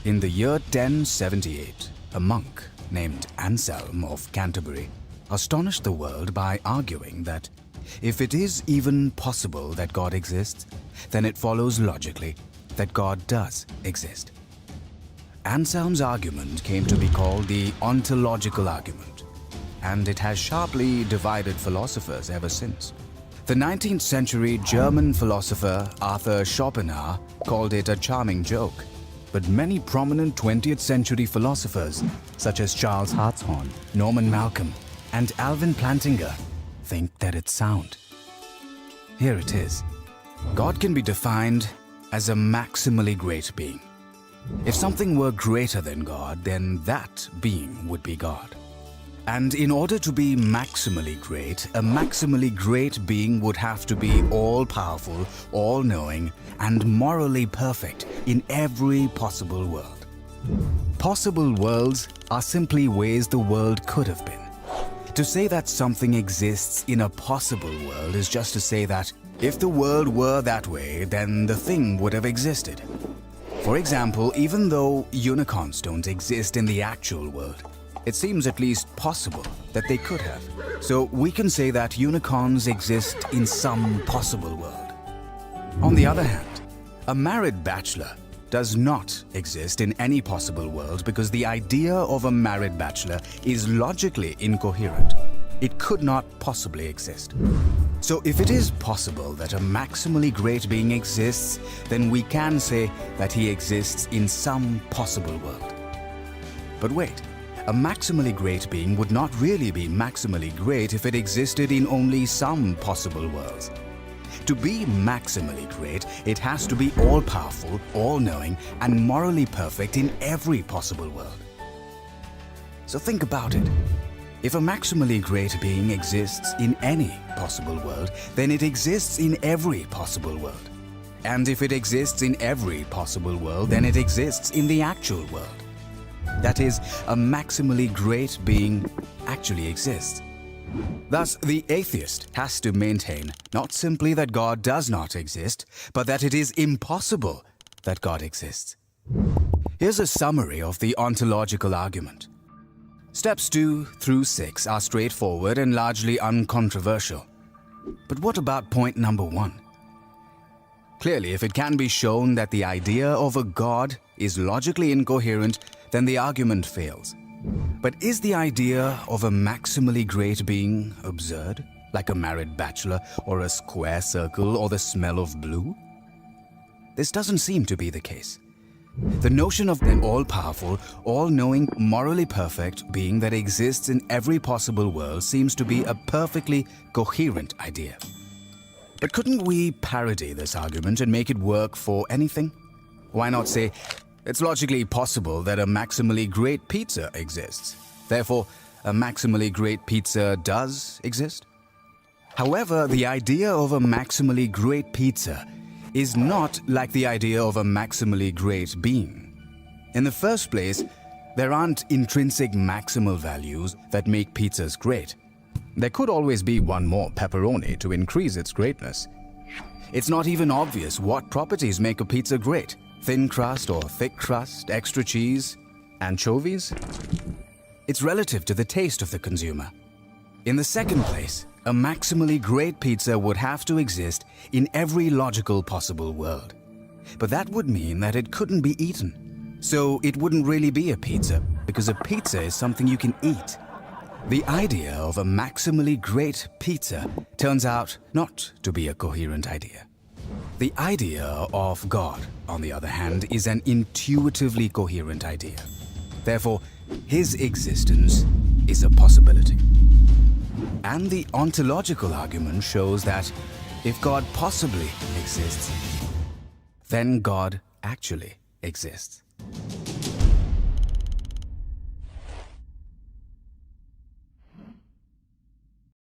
In the year 1078, a monk named Anselm of Canterbury astonished the world by arguing that if it is even possible that God exists, then it follows logically that God does exist. Anselm's argument came to be called the ontological argument, and it has sharply divided philosophers ever since. The 19th century German philosopher Arthur Schopenhauer called it a charming joke, but many prominent 20th century philosophers such as Charles Hartshorne, Norman Malcolm, and Alvin Plantinga think that it's sound. Here it is. God can be defined as a maximally great being. If something were greater than God, then that being would be God. And in order to be maximally great, a maximally great being would have to be all-powerful, all-knowing, and morally perfect in every possible world. Possible worlds are simply ways the world could have been. To say that something exists in a possible world is just to say that if the world were that way, then the thing would have existed. For example, even though unicorns don't exist in the actual world, it seems at least possible that they could have. So we can say that unicorns exist in some possible world. On the other hand, a married bachelor does not exist in any possible world because the idea of a married bachelor is logically incoherent. It could not possibly exist. So if it is possible that a maximally great being exists, then we can say that he exists in some possible world. But wait. A maximally great being would not really be maximally great if it existed in only some possible worlds. To be maximally great, it has to be all-powerful, all-knowing, and morally perfect in every possible world. So think about it. If a maximally great being exists in any possible world, then it exists in every possible world. And if it exists in every possible world, then it exists in the actual world. That is, a maximally great being actually exists. Thus, the atheist has to maintain not simply that God does not exist, but that it is impossible that God exists. Here's a summary of the ontological argument. Steps 2 through 6 are straightforward and largely uncontroversial. But what about point number 1? Clearly, if it can be shown that the idea of a God is logically incoherent, then the argument fails. But is the idea of a maximally great being absurd, like a married bachelor or a square circle or the smell of blue? This doesn't seem to be the case. The notion of an all-powerful, all-knowing, morally perfect being that exists in every possible world seems to be a perfectly coherent idea. But couldn't we parody this argument and make it work for anything? Why not say, it's logically possible that a maximally great pizza exists. Therefore, a maximally great pizza does exist? However, the idea of a maximally great pizza is not like the idea of a maximally great being. In the first place, there aren't intrinsic maximal values that make pizzas great. There could always be one more pepperoni to increase its greatness. It's not even obvious what properties make a pizza great. Thin crust or thick crust, extra cheese, anchovies? It's relative to the taste of the consumer. In the second place, a maximally great pizza would have to exist in every logical possible world. But that would mean that it couldn't be eaten. So it wouldn't really be a pizza, because a pizza is something you can eat. The idea of a maximally great pizza turns out not to be a coherent idea. The idea of God, on the other hand, is an intuitively coherent idea. Therefore, his existence is a possibility. And the ontological argument shows that if God possibly exists, then God actually exists.